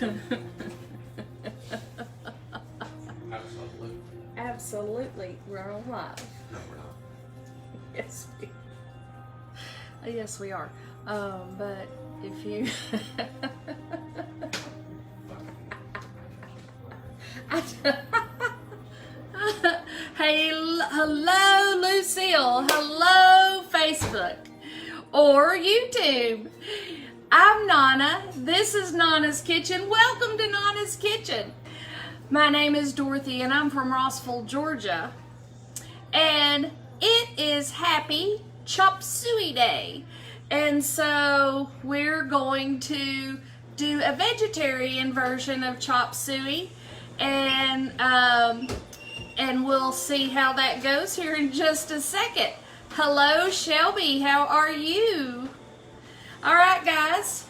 Absolutely. Absolutely. We're on live. No, we're not. Yes, yes, we are. But if you... Hey, hello, Lucille. Hello, Facebook or YouTube. I'm Nonna. This is Nonna's Kitchen. Welcome to Nonna's Kitchen. My name is Dorothy, and I'm from Rossville, Georgia. And it is Happy Chop Suey Day. And so we're going to do a vegetarian version of chop suey, and we'll see how that goes here in just a second. Hello, Shelby. How are you? All right, guys.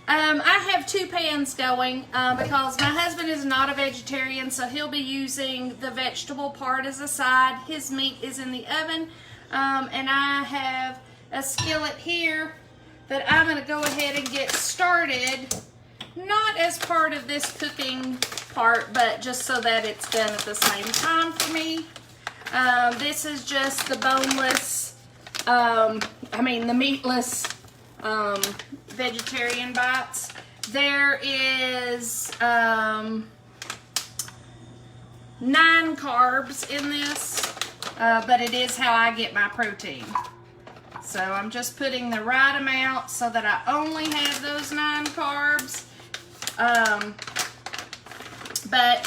I have two pans going because my husband is not a vegetarian, so he'll be using the vegetable part as a side. His meat is in the oven, and I have a skillet here that I'm going to go ahead and get started, not as part of this cooking part, but just so that it's done at the same time for me. This is just the boneless, the meatless vegetarian bites. There is 9 carbs in this, but it is how I get my protein. So I'm just putting the right amount so that I only have those 9 carbs. But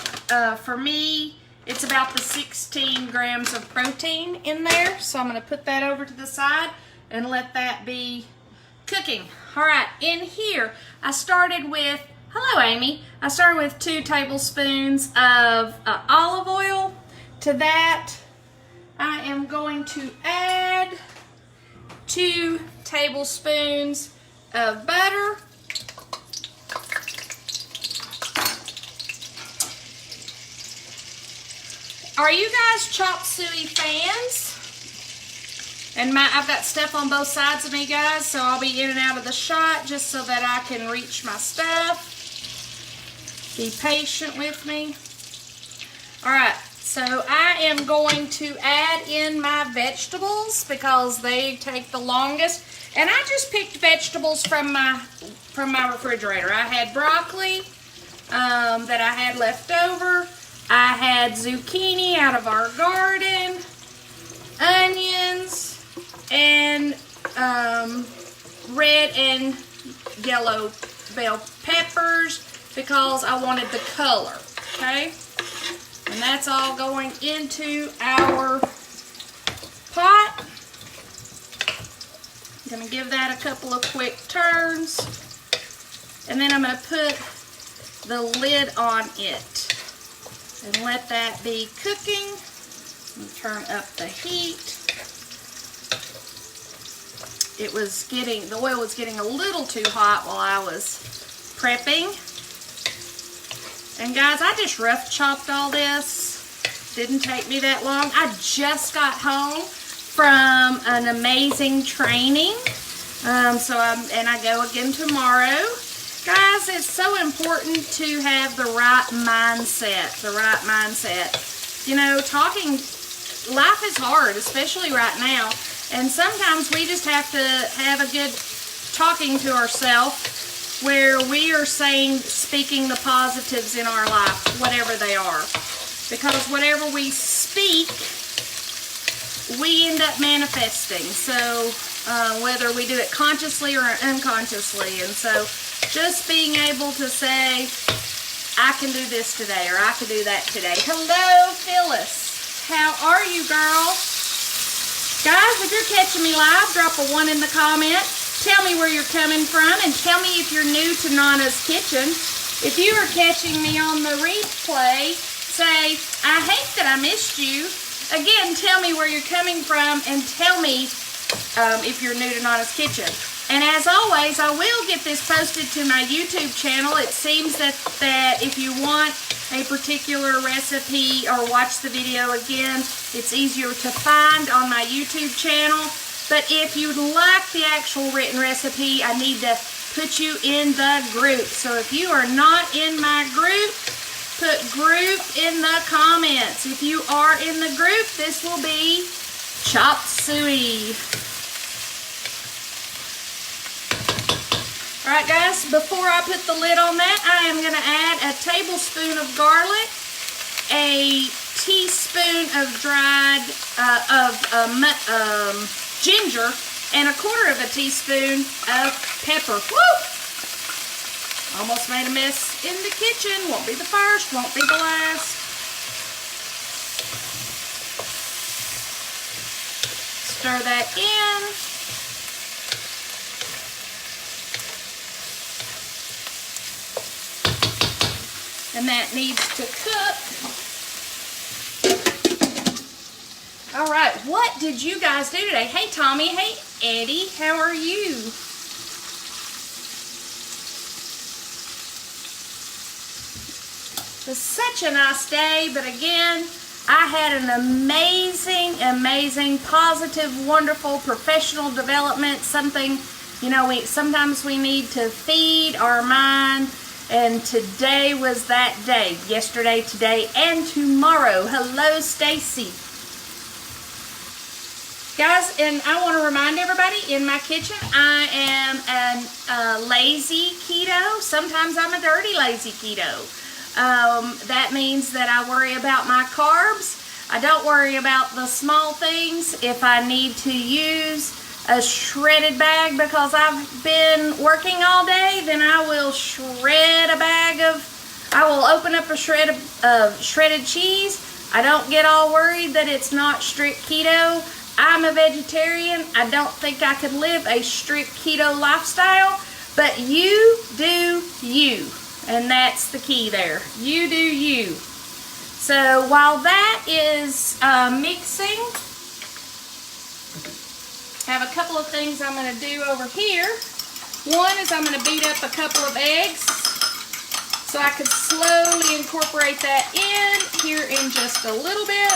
for me, it's about the 16 grams of protein in there. So I'm going to put that over to the side and let that be cooking. All right, in here, I started with, hello Amy, I started with 2 tablespoons of olive oil. To that, I am going to add 2 tablespoons of butter. Are you guys chop suey fans? And I've got stuff on both sides of me, guys, so I'll be in and out of the shot just so that I can reach my stuff. Be patient with me. All right, so I am going to add in my vegetables because they take the longest. And I just picked vegetables from my refrigerator. I had broccoli that I had left over. I had zucchini out of our garden, onions, and red and yellow bell peppers because I wanted the color, okay? And that's all going into our pot. I'm going to give that a couple of quick turns, and then I'm going to put the lid on it and let that be cooking. Turn up the heat. The oil was getting a little too hot while I was prepping. And guys, I just rough chopped all this. Didn't take me that long. I just got home from an amazing training. And I go again tomorrow. Guys, it's so important to have the right mindset. You know, life is hard, especially right now. And sometimes we just have to have a good talking to ourselves where we are speaking the positives in our life, whatever they are. Because whatever we speak, we end up manifesting. So whether we do it consciously or unconsciously. And so just being able to say, I can do this today, or I can do that today. Hello, Phyllis. How are you, girl? Guys, if you're catching me live, drop a 1 in the comment. Tell me where you're coming from, and tell me if you're new to Nonna's Kitchen. If you are catching me on the replay, say, I hate that I missed you. Again, tell me where you're coming from, and tell me if you're new to Nonna's Kitchen. And as always, I will get this posted to my YouTube channel. It seems that if you want a particular recipe or watch the video again, it's easier to find on my YouTube channel. But if you'd like the actual written recipe, I need to put you in the group. So if you are not in my group, put group in the comments. If you are in the group, this will be chopped suey. All right, guys, before I put the lid on that, I am going to add a tablespoon of garlic, a teaspoon of dried ginger, and a quarter of a teaspoon of pepper. Woo! Almost made a mess in the kitchen. Won't be the first, won't be the last. Stir that in. And that needs to cook. All right, what did you guys do today? Hey, Tommy. Hey, Eddie. How are you? It was such a nice day, but again, I had an amazing, amazing, positive, wonderful professional development. Something, you know, sometimes we need to feed our mind. And today was that day. Yesterday, today, and tomorrow. Hello, Stacy. Guys, and I want to remind everybody, in my kitchen, I am a lazy keto. Sometimes I'm a dirty lazy keto. That means that I worry about my carbs. I don't worry about the small things. If I need to use a shredded bag because I've been working all day, then I will shred a bag of, I will open up a shred of shredded cheese. I don't get all worried that it's not strict keto. I'm a vegetarian. I don't think I could live a strict keto lifestyle, but you do you. And that's the key there. You do you. So while that is mixing, I have a couple of things I'm going to do over here. One is I'm going to beat up a couple of eggs so I could slowly incorporate that in here in just a little bit.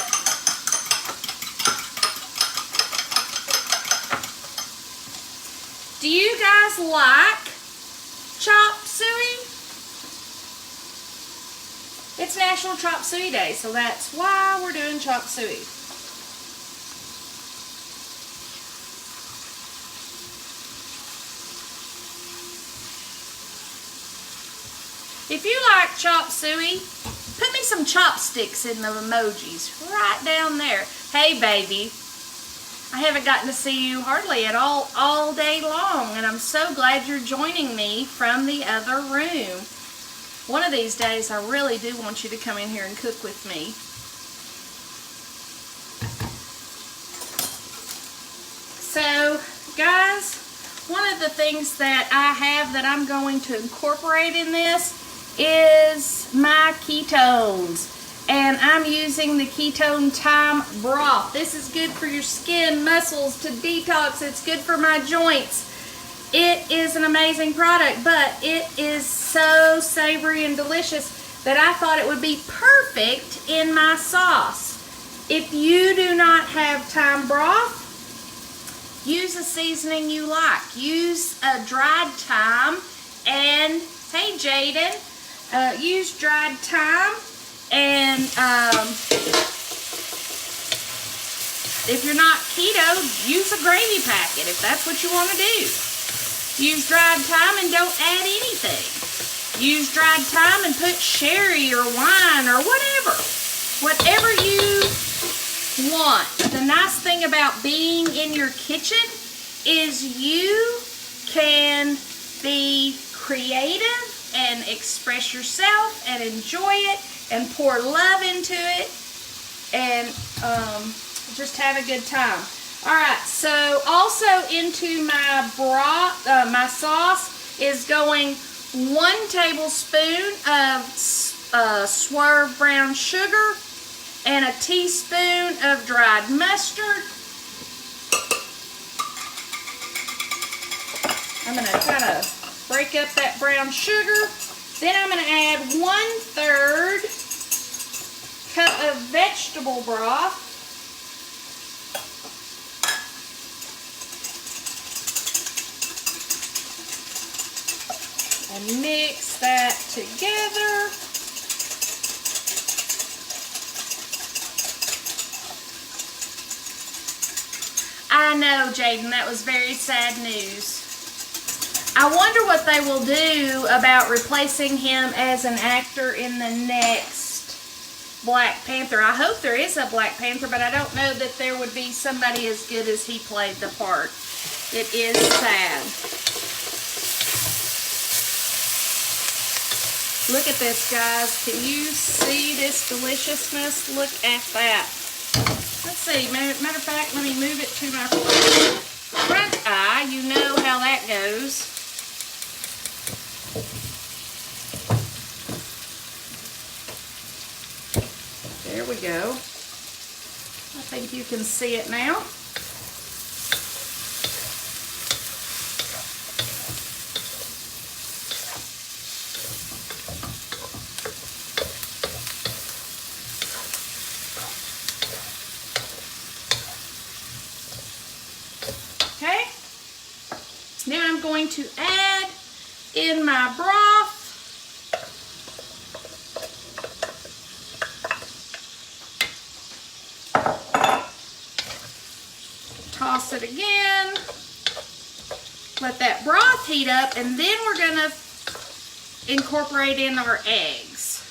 Do you guys like chopped suey? It's National Chop Suey Day, so that's why we're doing chop suey. If you like chop suey, put me some chopsticks in the emojis right down there. Hey, baby. I haven't gotten to see you hardly at all day long, and I'm so glad you're joining me from the other room. One of these days, I really do want you to come in here and cook with me. So, guys, one of the things that I have that I'm going to incorporate in this is my ketones. And I'm using the ketone thyme broth. This is good for your skin, muscles, to detox. It's good for my joints. It is an amazing product, but it is so savory and delicious that I thought it would be perfect in my sauce. If you do not have thyme broth, use a seasoning you like. Use a dried thyme, and hey, Jaden, use dried thyme. And if you're not keto, use a gravy packet if that's what you want to do. Use dried thyme and don't add anything. Use dried thyme and put sherry or wine or whatever. Whatever you want. The nice thing about being in your kitchen is you can be creative and express yourself and enjoy it and pour love into it and just have a good time. All right, so also into my broth, my sauce is going 1 tablespoon of swerve brown sugar and a teaspoon of dried mustard. I'm going to kind of break up that brown sugar. Then I'm going to add 1/3 cup of vegetable broth. and mix that together. I know, Jaden, that was very sad news. I wonder what they will do about replacing him as an actor in the next Black Panther. I hope there is a Black Panther, but I don't know that there would be somebody as good as he played the part. It is sad. Look at this, guys. Can you see this deliciousness? Look at that. Let's see. Matter of fact, let me move it to my front eye. You know how that goes. There we go. I think you can see it now. Okay. Now I'm going to add in my broth. Toss it again. Let that broth heat up, and then we're going to incorporate in our eggs.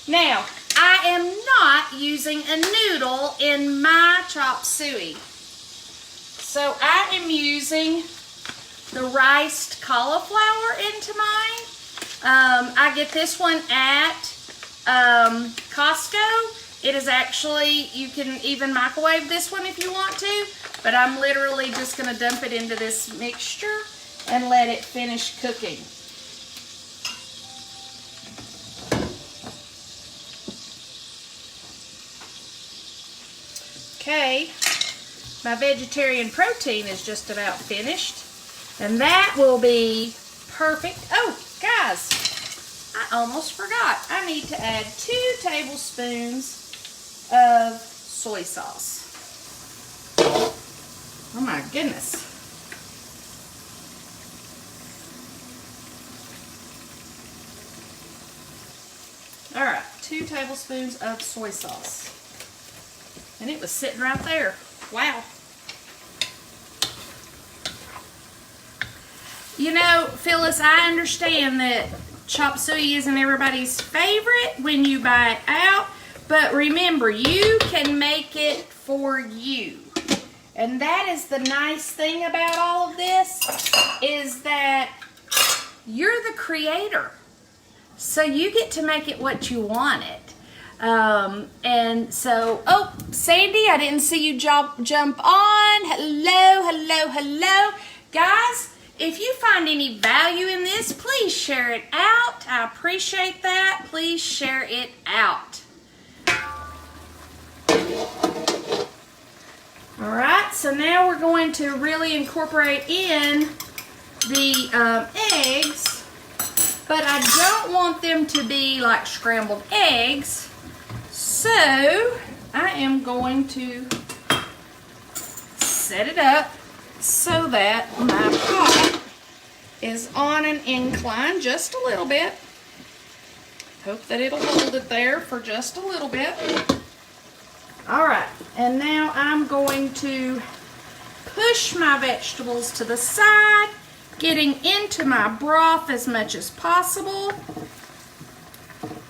Now, I am not using a noodle in my chop suey. So I am using the riced cauliflower into mine. I get this one at Costco. It is actually, you can even microwave this one if you want to, but I'm literally just going to dump it into this mixture and let it finish cooking. Okay, my vegetarian protein is just about finished, and that will be perfect. Oh, guys, I almost forgot. I need to add 2 tablespoons of soy sauce. Oh my goodness. All right, 2 tablespoons of soy sauce. And it was sitting right there. Wow. You know, Phyllis, I understand that chop suey isn't everybody's favorite when you buy it out, but remember, you can make it for you. And that is the nice thing about all of this, is that you're the creator. So you get to make it what you want it. And so, oh, Sandy, I didn't see you jump on. Hello, hello, hello. Guys, if you find any value in this, please share it out. I appreciate that. Please share it out. All right, so now we're going to really incorporate in the eggs, but I don't want them to be like scrambled eggs. So I am going to set it up so that my pot is on an incline just a little bit. Hope that it'll hold it there for just a little bit. All right, and now I'm going to push my vegetables to the side, getting into my broth as much as possible.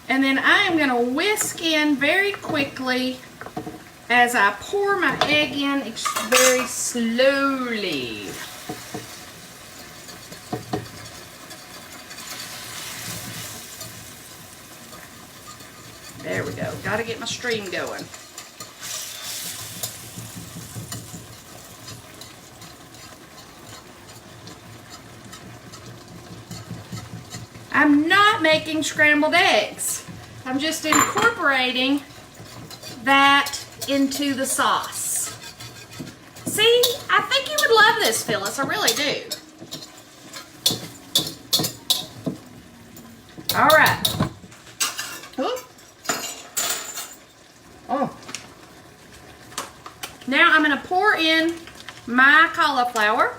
And then I am going to whisk in very quickly as I pour my egg in very slowly. There we go. Got to get my stream going. I'm not making scrambled eggs. I'm just incorporating that into the sauce. See, I think you would love this, Phyllis. I really do. All right. Ooh. Oh. Now I'm going to pour in my cauliflower.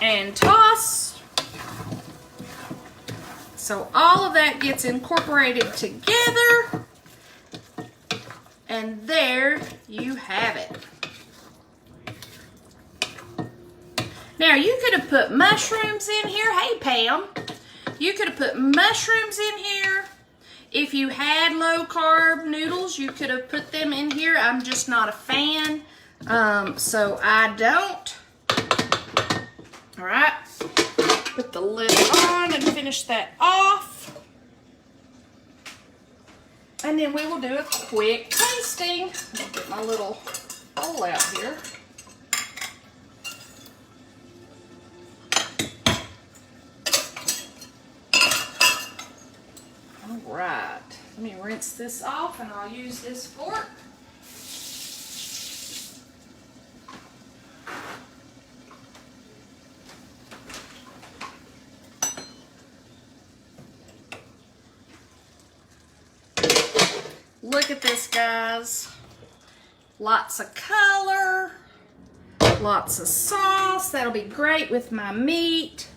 and toss. So all of that gets incorporated together. And there you have it. Now you could have put mushrooms in here. Hey Pam, you could have put mushrooms in here. If you had low carb noodles, you could have put them in here. I'm just not a fan, so I don't. All right, put the lid on and finish that off. And then we will do a quick tasting. I'll get my little bowl out here. All right, let me rinse this off and I'll use this fork. Look at this, guys. Lots of color, lots of sauce. That'll be great with my meat.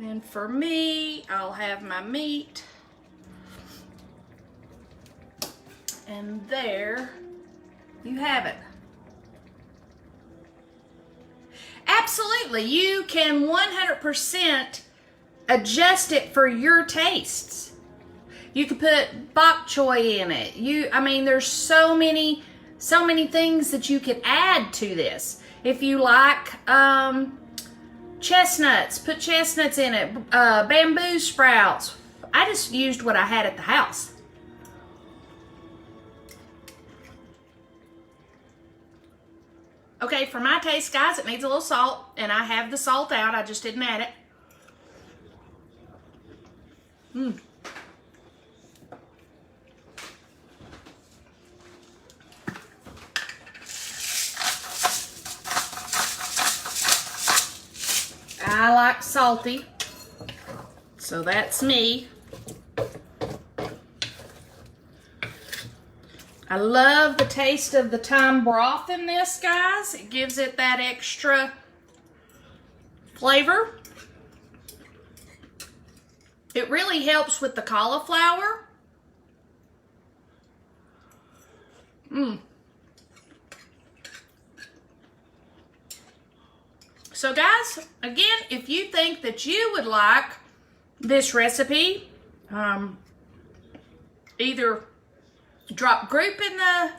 And for me, I'll have my meat. And there you have it. Absolutely, you can 100% adjust it for your tastes. You could put bok choy in it. I mean, there's so many things that you could add to this. If you like chestnuts, put chestnuts in it. Bamboo sprouts. I just used what I had at the house. Okay, for my taste, guys, it needs a little salt, and I have the salt out. I just didn't add it. I like salty, so that's me. I love the taste of the thyme broth in this, guys. It gives it that extra flavor. It really helps with the cauliflower. So guys, again, if you think that you would like this recipe, either drop group in the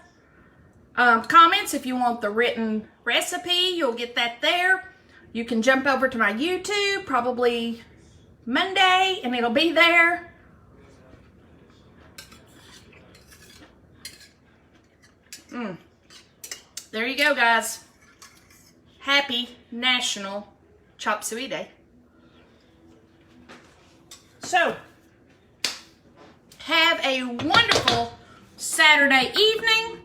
comments if you want the written recipe. You'll get that there. You can jump over to my YouTube probably Monday and it'll be there. There you go, guys. Happy National Chop Suey Day. So, have a wonderful Saturday evening.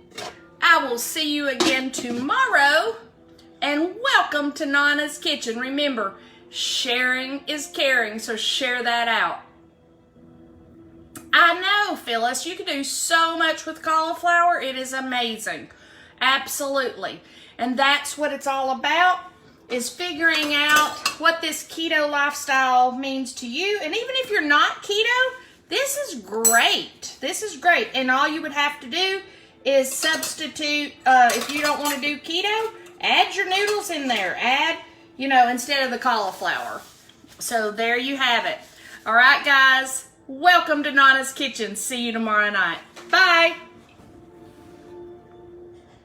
I will see you again tomorrow. And welcome to Nonna's Kitchen. Remember, sharing is caring, so share that out. I know, Phyllis, you can do so much with cauliflower. It is amazing. Absolutely. And that's what it's all about, is figuring out what this keto lifestyle means to you. And even if you're not keto, this is great. This is great. And all you would have to do is substitute, if you don't want to do keto, add your noodles in there. Add, instead of the cauliflower. So there you have it. All right, guys. Welcome to Nonna's Kitchen. See you tomorrow night. Bye.